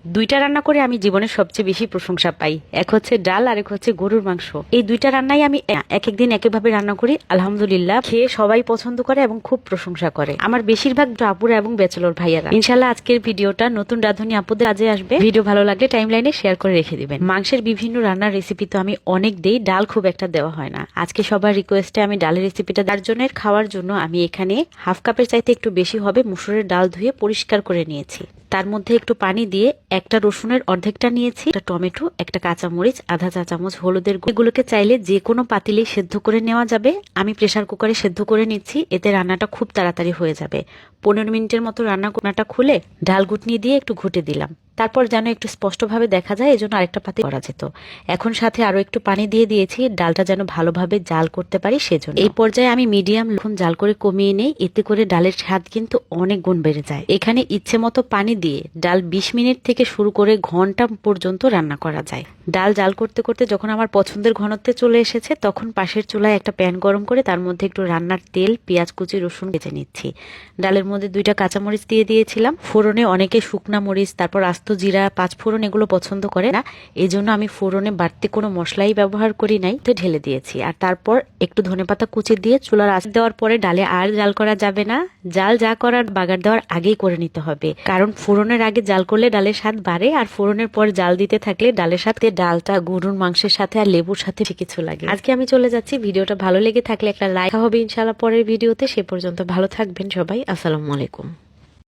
দুইটা রান্না করে আমি জীবনের সবচেয়ে বেশি প্রশংসা পাই, এক হচ্ছে ডাল আর এক হচ্ছে গরুর মাংস। এই দুইটা রান্নাই আমি এক একদিন এক একভাবে রান্না করি, আলহামদুলিল্লাহ খেয়ে সবাই পছন্দ করে এবং খুব প্রশংসা করে, আমার বেশিরভাগ আপুরা এবং ব্যাচেলর ভাইয়ারা। ইনশাল্লাহ আজকের ভিডিওটা নতুন রাঁধুনি আপুদের কাজে আসবে। ভিডিও ভালো লাগলে টাইমলাইনে শেয়ার করে রেখে দিবেন। মাংসের বিভিন্ন রান্নার রেসিপি তো আমি অনেক দেই, ডাল খুব একটা দেওয়া হয় না। আজকে সবার রিকোয়েস্টে আমি ডালের রেসিপিটা 4 জনের খাওয়ার জন্য আমি এখানে হাফ কাপের চাইতে একটু বেশি হবে মুসুরের ডাল ধুয়ে পরিষ্কার করে নিয়েছি। তার মধ্যে একটু পানি দিয়ে একটা রসুনের অর্ধেকটা নিয়েছি, একটা টমেটো, একটা কাঁচামরিচ, আধা চা চামচ হলুদের গুঁড়ো। এগুলোকে চাইলে যে কোনো পাতিলেই সেদ্ধ করে নেওয়া যাবে। আমি প্রেসার কুকারে সেদ্ধ করে নিচ্ছি, এতে রান্নাটা খুব তাড়াতাড়ি হয়ে যাবে। 15 মিনিটের মতো রান্নাটা খুলে ডাল ঘুটনি দিয়ে একটু ঘুটে দিলাম। তারপর যেন একটু স্পষ্টভাবে দেখা যায় এজন্য আরেকটা পাতি করা যেত। এখন সাথে আরো একটু পানি দিয়ে দিয়েছি, ডালটা যেন ভালোভাবে জাল করতে পারি সেজন্য। এই পর্যায়ে আমি মিডিয়াম জাল করে কমিয়ে নেই, এতে করে ডালের স্বাদ কিন্তু অনেক গুণ বেড়ে যায়। এখানে ইচ্ছে মতো পানি দিয়ে ডাল 20 মিনিট থেকে শুরু করে ঘন্টা পর্যন্ত রান্না করা যায়। ডাল জাল করতে করতে যখন আমার পছন্দের ঘনত্বে চলে এসেছে, তখন পাশের চুলায় একটা প্যান গরম করে তার মধ্যে একটু রান্নার তেল, পেঁয়াজ কুচি, রসুন ভেজে নিচ্ছি। ডালের মধ্যে 2টা কাঁচামরিচ দিয়ে দিয়েছিলাম। ফোড়নে অনেকে শুকনা মরিচ, তারপর আস্ত জিরা, 5 ফোড়ন এগুলো পছন্দ করে না, এই জন্য আমি ফোড়নে বাড়তি কোনো মশলাই ব্যবহার করি নাই, তো ঢেলে দিয়েছি। আর তারপর একটু ধনেপাতা কুচি দিয়ে চুলার আঁচ দেওয়ার পরে ডালে আর জাল করা যাবে না। জাল যা করার বাগার দেওয়ার আগেই করে নিতে হবে, কারণ ফোড়নের আগে জাল করলে ডালের স্বাদ বাড়ে, আর ফোড়নের পর জাল দিতে থাকলে ডালের সাথে ডালটা গরুর মাংসের সাথে আর লেবুর সাথে কিছু লাগে। আজকে আমি চলে যাচ্ছি, ভিডিওটা ভালো লেগে থাকলে একটা লাইক হবে ইনশাআল্লাহ পরের ভিডিওতে। সে পর্যন্ত ভালো থাকবেন সবাই, আসসালামু আলাইকুম।